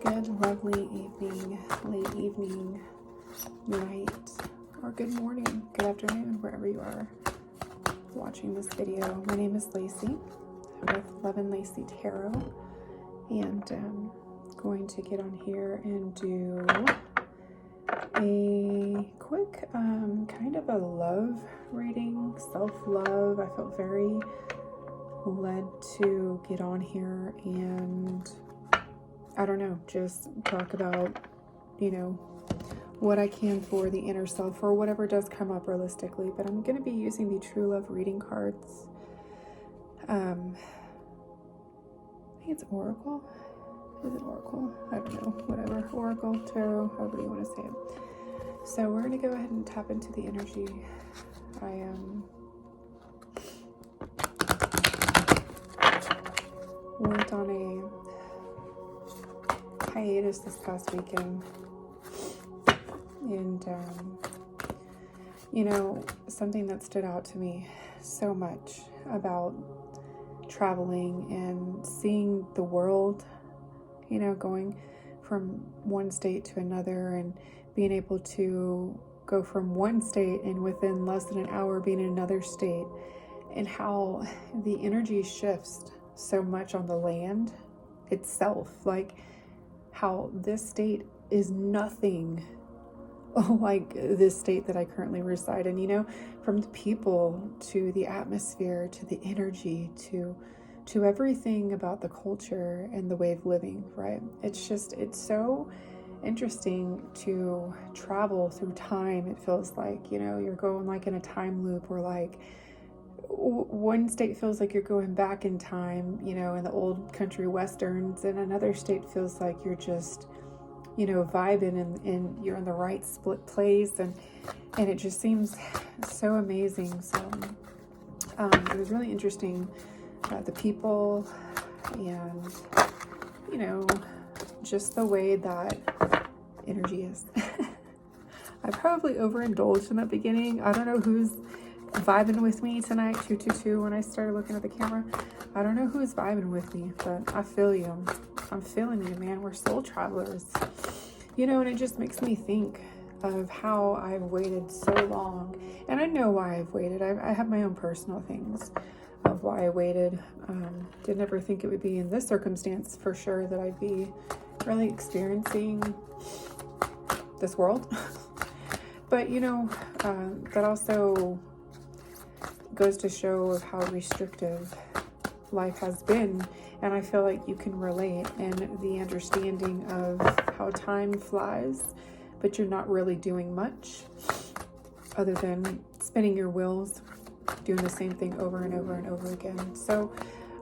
Good, lovely evening, late evening, night, or good morning, good afternoon, wherever you are watching this video. My name is Lacey with Love and Lacey Tarot, and I'm going to get on here and do a quick kind of a love reading, self-love. I felt very led to get on here and I don't know, just talk about, what I can for the inner self or whatever does come up realistically. But I'm going to be using the True Love reading cards. I think it's Oracle. Is it Oracle? I don't know. Whatever. Oracle, Tarot, however you want to say it. So we're going to go ahead and tap into the energy. I went on a hiatus this past weekend, and something that stood out to me so much about traveling and seeing the world, going from one state to another and being able to go from one state and within less than an hour being in another state, and how the energy shifts so much on the land itself, like how this state is nothing like this state that I currently reside in, from the people to the atmosphere to the energy to everything about the culture and the way of living, right? It's so interesting to travel through time. It feels like, you're going like in a time loop, or like one state feels like you're going back in time, in the old country westerns, and another state feels like you're just, vibing and you're in the right split place, and it just seems so amazing. So it was really interesting, the people, and just the way that energy is. I probably overindulged in the beginning. I don't know who's vibing with me tonight. 222 when I started looking at the camera. I don't know who's vibing with me, but I feel you. I'm feeling you, man. We're soul travelers, and it just makes me think of how I've waited so long, and I know why I've waited. I have my own personal things of why I waited. Didn't ever think it would be in this circumstance for sure, that I'd be really experiencing this world. But that also goes to show of how restrictive life has been, and I feel like you can relate, and the understanding of how time flies, but you're not really doing much other than spinning your wheels, doing the same thing over and over and over again. So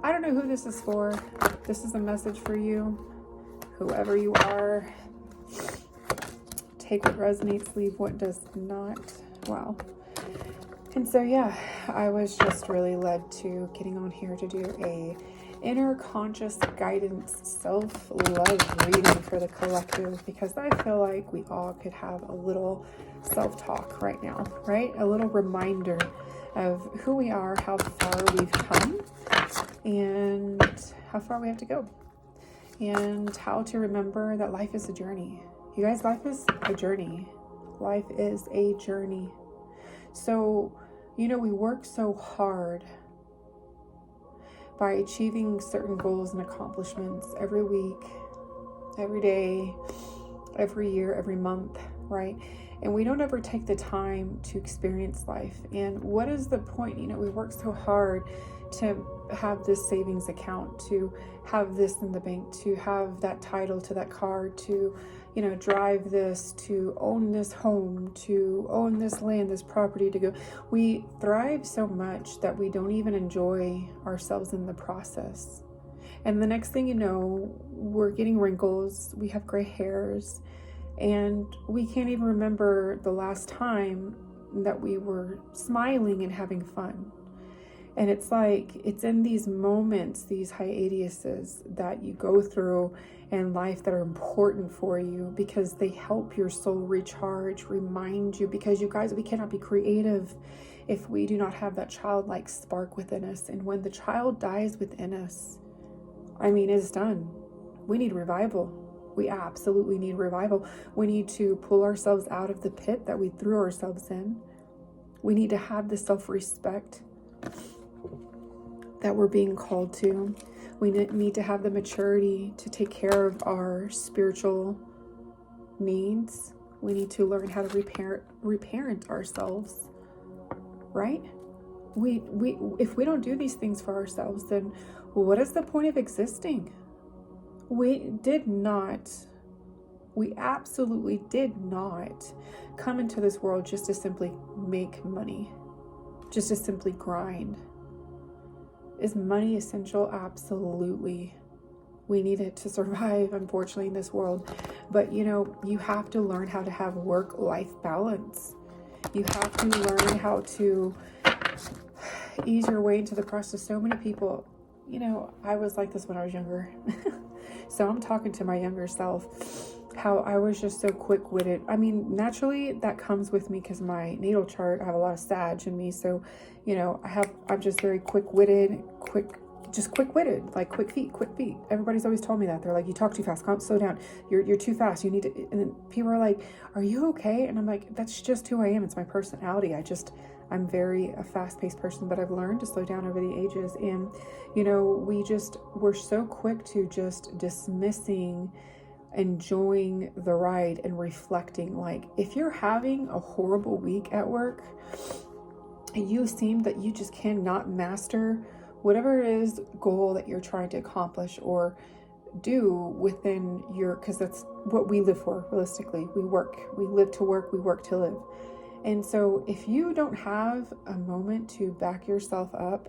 I don't know who this is for. This is a message for you, whoever you are. Take what resonates, leave what does not. Wow. And so, yeah, I was just really led to getting on here to do a inner conscious guidance self-love reading for the collective, because I feel like we all could have a little self-talk right now, right? A little reminder of who we are, how far we've come, and how far we have to go, and how to remember that life is a journey. You guys, life is a journey. Life is a journey. So, we work so hard by achieving certain goals and accomplishments every week, every day, every year, every month, right? And we don't ever take the time to experience life. And what is the point? We work so hard to have this savings account, to have this in the bank, to have that title to that car, to drive this, to own this home, to own this land, this property, to go. We thrive so much that we don't even enjoy ourselves in the process. And the next thing you know, we're getting wrinkles, we have gray hairs, and we can't even remember the last time that we were smiling and having fun. And it's like, it's in these moments, these hiatuses that you go through in life that are important for you, because they help your soul recharge, remind you, because you guys, we cannot be creative if we do not have that childlike spark within us. And when the child dies within us, it's done. We need revival. We absolutely need revival. We need to pull ourselves out of the pit that we threw ourselves in. We need to have the self-respect that we're being called to. We need to have the maturity to take care of our spiritual needs. We need to learn how to reparent ourselves, right? If we don't do these things for ourselves, then what is the point of existing? We absolutely did not come into this world just to simply make money, just to simply grind. Is money essential? Absolutely. We need it to survive, unfortunately, in this world. But, you have to learn how to have work-life balance. You have to learn how to ease your way into the process. So many people, I was like this when I was younger. So I'm talking to my younger self, how I was just so quick-witted. I mean, naturally that comes with me because my natal chart, I have a lot of Sag in me. So, I'm just very quick-witted, quick-witted, like quick feet. Everybody's always told me that. They're like, you talk too fast, slow down. You're too fast. You need to, and then people are like, are you okay? And I'm like, that's just who I am. It's my personality. I'm a fast-paced person, but I've learned to slow down over the ages. And, we're so quick to just dismissing, enjoying the ride and reflecting. Like, if you're having a horrible week at work and you seem that you just cannot master whatever it is goal that you're trying to accomplish or do within because that's what we live for. Realistically, we live to work, we work to live. And so if you don't have a moment to back yourself up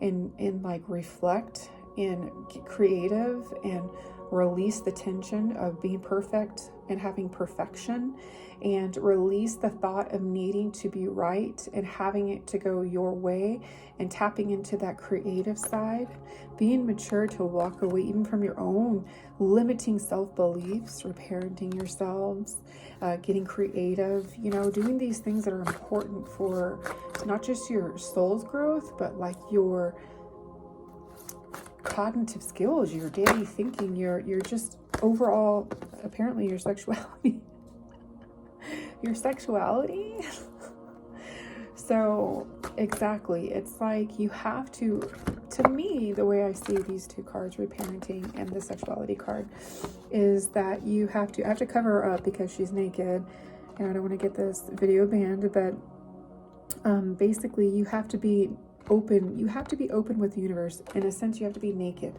and like reflect and get creative and release the tension of being perfect and having perfection, and release the thought of needing to be right and having it to go your way, and tapping into that creative side, being mature to walk away even from your own limiting self-beliefs, reparenting yourselves, getting creative, doing these things that are important for not just your soul's growth, but like your cognitive skills, your daily thinking, your just overall, apparently your sexuality. So exactly, it's like you have to me, the way I see these two cards, reparenting and the sexuality card, is that I have to cover her up because she's naked, and I don't want to get this video banned, but basically you have to be open. You have to be open with the universe. In a sense, you have to be naked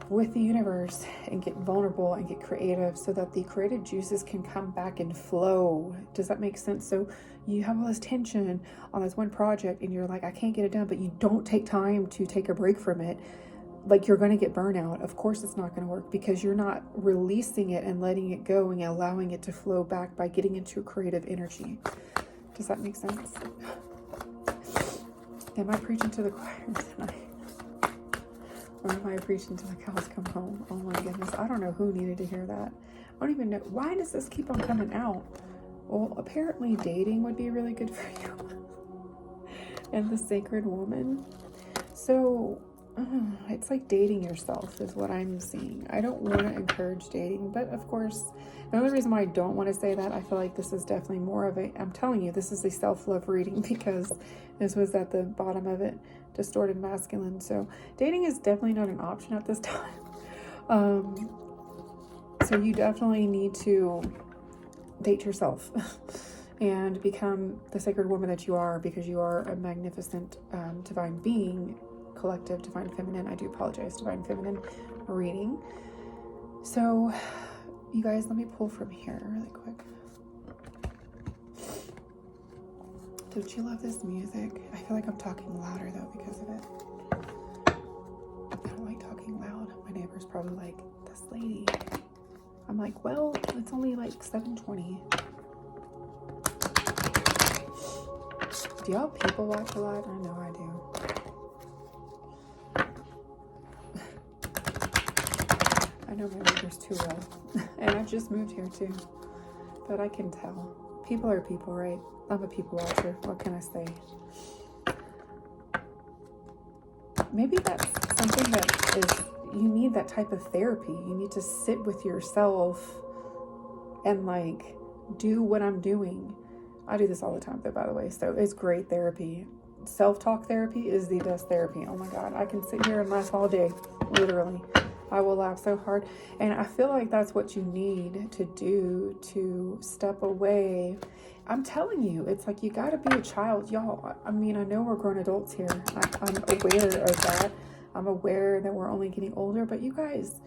with the universe and get vulnerable and get creative so that the creative juices can come back and flow. Does that make sense? So you have all this tension on this one project and you're like, I can't get it done, but you don't take time to take a break from it. Like, you're going to get burnout. Of course it's not going to work because you're not releasing it and letting it go and allowing it to flow back by getting into creative energy. Does that make sense? Am I preaching to the choir tonight? Or am I preaching till the cows come home? Oh my goodness. I don't know who needed to hear that. I don't even know. Why does this keep on coming out? Well, apparently dating would be really good for you. And the sacred woman. So, it's like dating yourself is what I'm seeing. I don't want to encourage dating, but of course, the only reason why I don't want to say that, I feel like this is definitely more of I'm telling you, this is a self-love reading because this was at the bottom of it, distorted masculine. So dating is definitely not an option at this time. So you definitely need to date yourself and become the sacred woman that you are, because you are a magnificent divine being, collective divine feminine. I do apologize, divine feminine reading. So you guys, let me pull from here really quick. Don't you love this music? I feel like I'm talking louder though because of it. I don't like talking loud. My neighbor's probably like, this lady. I'm like, well, it's only like 7:20. Do y'all people watch a lot? I know I do. I know my neighbors too well. And I just moved here too. But I can tell. People are people, right? I'm a people watcher. What can I say? Maybe that's something that is, you need that type of therapy. You need to sit with yourself and like do what I'm doing. I do this all the time though, by the way. So it's great therapy. Self-talk therapy is the best therapy. Oh my God. I can sit here and laugh all day. Literally. I will laugh so hard. And I feel like that's what you need to do, to step away. I'm telling you, it's like you got to be a child. Y'all, I mean, I know we're grown adults here. I'm aware of that. I'm aware that we're only getting older. But you guys,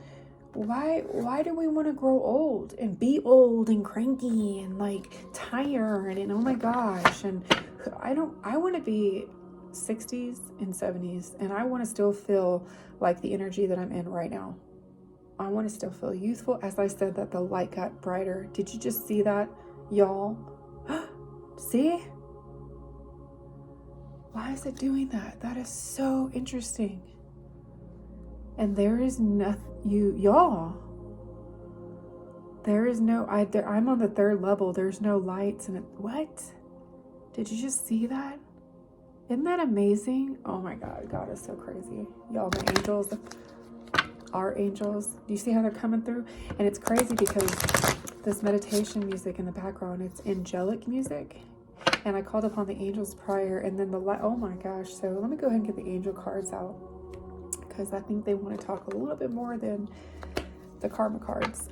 why do we want to grow old and be old and cranky and like tired and oh my gosh? And I want to be 60s and 70s, and I want to still feel like the energy that I'm in right now. I want to still feel youthful. As I said, that the light got brighter. Did you just see that, y'all? See? Why is it doing that? That is so interesting. And there is nothing, y'all. There is no, I'm on the 3rd level. There's no lights and what? Did you just see that? Isn't that amazing? Oh my God, God is so crazy. Y'all, my angels, our angels, do you see how they're coming through? And it's crazy because this meditation music in the background, it's angelic music. And I called upon the angels prior, and then the light, oh my gosh. So let me go ahead and get the angel cards out, because I think they want to talk a little bit more than the karma cards.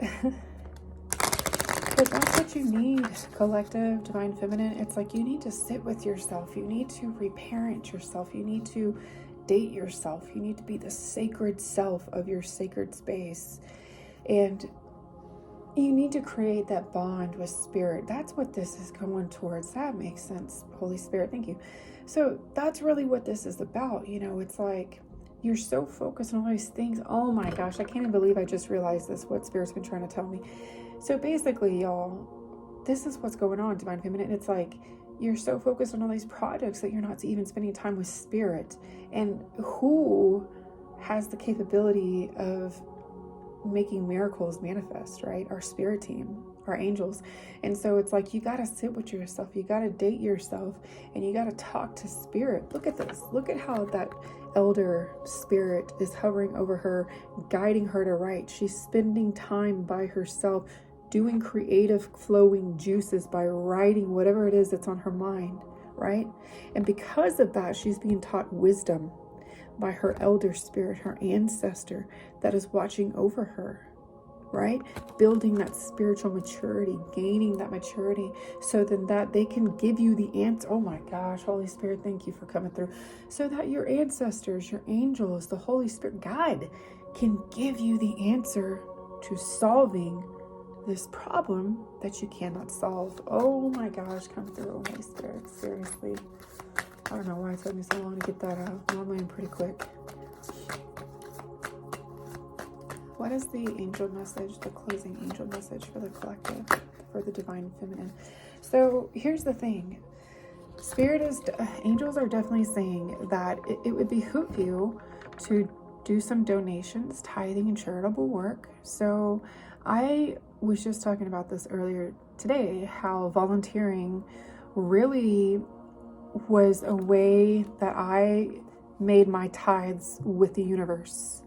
But that's what you need, collective, divine feminine. It's like you need to sit with yourself. You need to reparent yourself. You need to date yourself. You need to be the sacred self of your sacred space. And you need to create that bond with spirit. That's what this is going towards. That makes sense. Holy Spirit, thank you. So that's really what this is about. You know, it's like you're so focused on all these things. Oh my gosh, I can't even believe I just realized this, what Spirit's been trying to tell me. So basically, y'all, this is what's going on, Divine Feminine. It's like you're so focused on all these projects that you're not even spending time with Spirit. And who has the capability of making miracles manifest, right? Our spirit team, our angels. And so it's like you got to sit with yourself. You got to date yourself, and you got to talk to Spirit. Look at this. Look at how that elder spirit is hovering over her, guiding her to write. She's spending time by herself, doing creative flowing juices by writing whatever it is that's on her mind, right? And because of that, she's being taught wisdom by her elder spirit, her ancestor that is watching over her, right? Building that spiritual maturity, gaining that maturity, so then that they can give you the answer. Oh my gosh, Holy Spirit, thank you for coming through. So that your ancestors, your angels, the Holy Spirit, God can give you the answer to solving this problem that you cannot solve. Oh my gosh, come through, Holy Spirit, seriously. I don't know why it took me so long to get that out. Normally I'm pretty quick. What is the angel message, the closing angel message for the collective, for the Divine Feminine? So here's the thing. Angels are definitely saying that it would behoove you to do some donations, tithing, and charitable work. So I was just talking about this earlier today, how volunteering really was a way that I made my tithes with the universe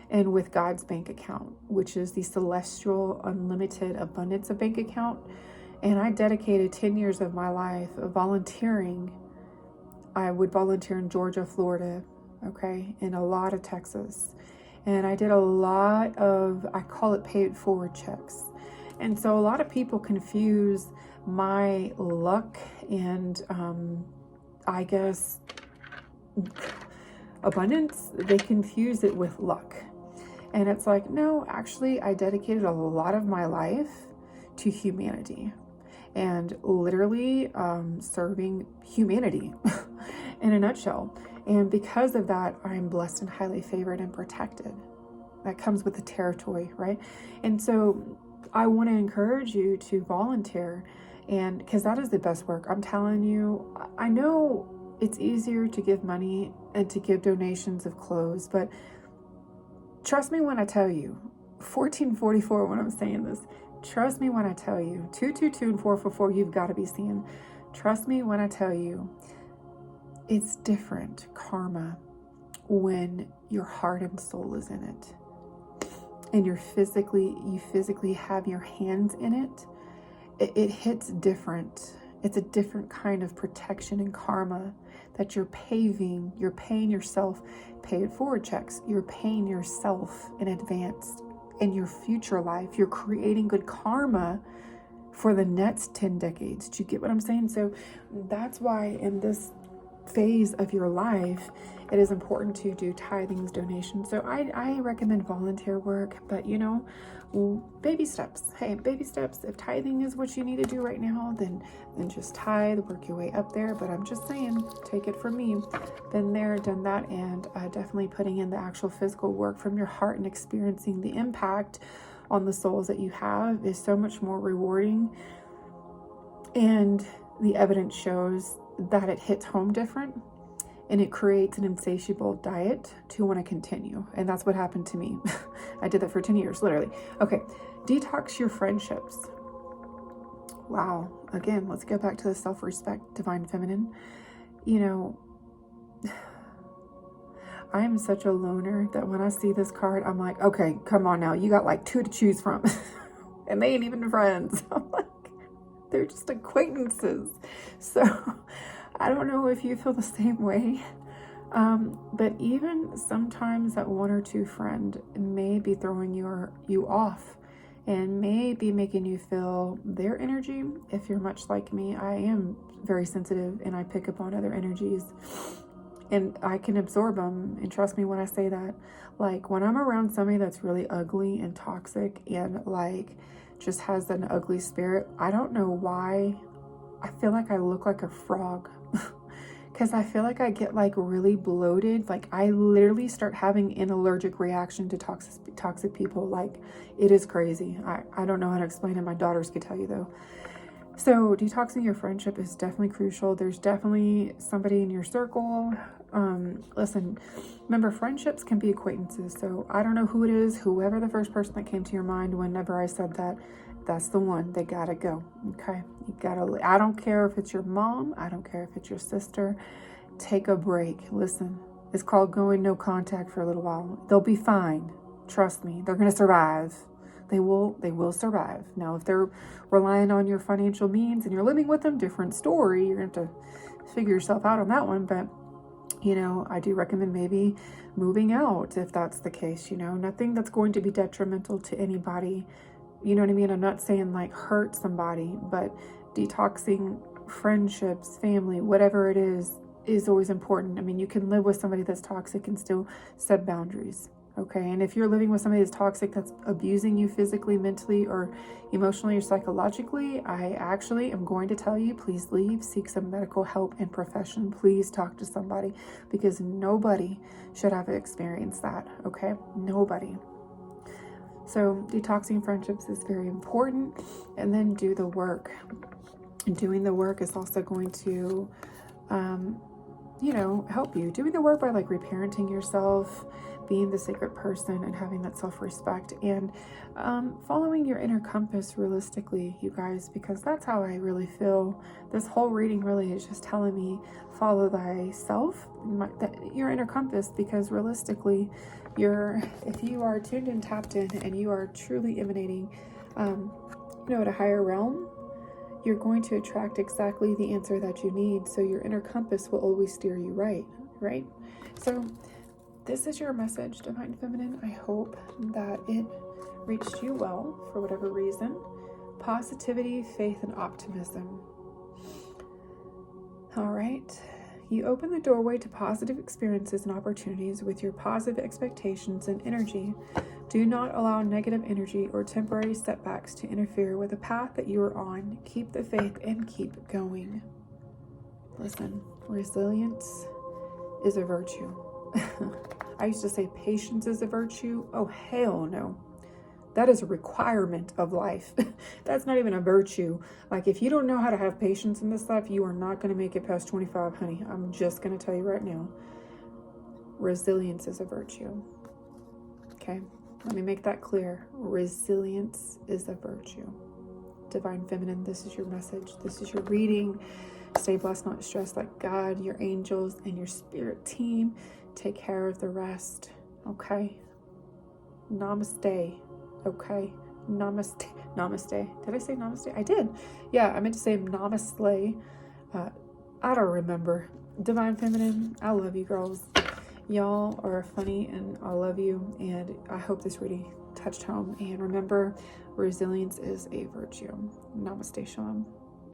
and with God's bank account, which is the celestial unlimited abundance of bank account. And I dedicated 10 years of my life of volunteering. I would volunteer in Georgia, Florida, okay, and a lot of Texas. And I did a lot of, I call it paid forward checks. And so a lot of people confuse my luck and I guess abundance, they confuse it with luck. And it's like, no, actually I dedicated a lot of my life to humanity and literally serving humanity in a nutshell. And because of that, I'm blessed and highly favored and protected. That comes with the territory, right? And so I want to encourage you to volunteer, and because that is the best work. I'm telling you, I know it's easier to give money and to give donations of clothes, but trust me when I tell you, 1444, when I'm saying this, trust me when I tell you, 222 and 444, you've got to be seeing. Trust me when I tell you, it's different karma when your heart and soul is in it. and you physically have your hands in it, it hits different. It's a different kind of protection and karma that you're paying yourself pay it forward checks. You're paying yourself in advance in your future life. You're creating good karma for the next 10 decades. Do you get what I'm saying? So that's why in this phase of your life, it is important to do tithings, donations. So I recommend volunteer work, but baby steps. Hey, baby steps. If tithing is what you need to do right now, then just tithe, work your way up there. But I'm just saying, take it from me. Been there, done that, and definitely putting in the actual physical work from your heart and experiencing the impact on the souls that you have is so much more rewarding. And the evidence shows that it hits home different, and it creates an insatiable diet to want to continue. And that's what happened to me. I did that for 10 years, literally. Okay, detox your friendships. Wow. Again, let's go back to the self-respect, divine feminine. I am such a loner that when I see this card, I'm like, okay, come on now. You got like 2 to choose from. And they ain't even friends. I'm like, they're just acquaintances. So I don't know if you feel the same way. But even sometimes that 1 or 2 friend may be throwing you off and may be making you feel their energy. If you're much like me, I am very sensitive and I pick up on other energies and I can absorb them. And trust me when I say that, like when I'm around somebody that's really ugly and toxic and like just has an ugly spirit, I don't know why I feel like I look like a frog. Because I feel like I get like really bloated. Like I literally start having an allergic reaction to toxic people. Like it is crazy. I don't know how to explain it. My daughters could tell you though. So detoxing your friendship is definitely crucial. There's definitely somebody in your circle. Listen, remember, friendships can be acquaintances. So I don't know who it is, whoever the first person that came to your mind whenever I said that, that's the one. They gotta go. Okay. I don't care if it's your mom. I don't care if it's your sister. Take a break. Listen, it's called going no contact for a little while. They'll be fine. Trust me. They're going to survive. They will survive. Now, if they're relying on your financial means and you're living with them, different story. You're going to have to figure yourself out on that one. But, I do recommend maybe moving out if that's the case. Nothing that's going to be detrimental to anybody. You know what I mean? I'm not saying like hurt somebody, but detoxing friendships, family, whatever it is always important. I mean, you can live with somebody that's toxic and still set boundaries. Okay. And if you're living with somebody that's toxic, that's abusing you physically, mentally, or emotionally, or psychologically, I actually am going to tell you, please leave, seek some medical help and profession. Please talk to somebody, because nobody should have experienced that. Okay. Nobody. So detoxing friendships is very important. And then do the work. And doing the work is also going to, help you. Doing the work by like reparenting yourself, being the sacred person and having that self-respect, and following your inner compass realistically, you guys, because that's how I really feel. This whole reading really is just telling me, follow thyself, your inner compass, because realistically, if you are tuned and tapped in and you are truly emanating, at a higher realm, you're going to attract exactly the answer that you need. So your inner compass will always steer you right? So this is your message, Divine Feminine. I hope that it reached you well for whatever reason. Positivity, faith, and optimism. All right. You open the doorway to positive experiences and opportunities with your positive expectations and energy. Do not allow negative energy or temporary setbacks to interfere with the path that you are on. Keep the faith and keep going. Listen, resilience is a virtue. I used to say patience is a virtue. Oh, hell no. That is a requirement of life. That's not even a virtue. Like, if you don't know how to have patience in this life, you are not going to make it past 25, honey. I'm just going to tell you right now. Resilience is a virtue. Okay? Let me make that clear. Resilience is a virtue. Divine Feminine, this is your message. This is your reading. Stay blessed, not stressed. Like God, your angels, and your spirit team take care of the rest. Okay? Namaste. Okay. Namaste. Namaste. Did I say namaste? I did. Yeah, I meant to say namaste. I don't remember. Divine Feminine, I love you girls. Y'all are funny and I love you. And I hope this really touched home. And remember, resilience is a virtue. Namaste, Shalom.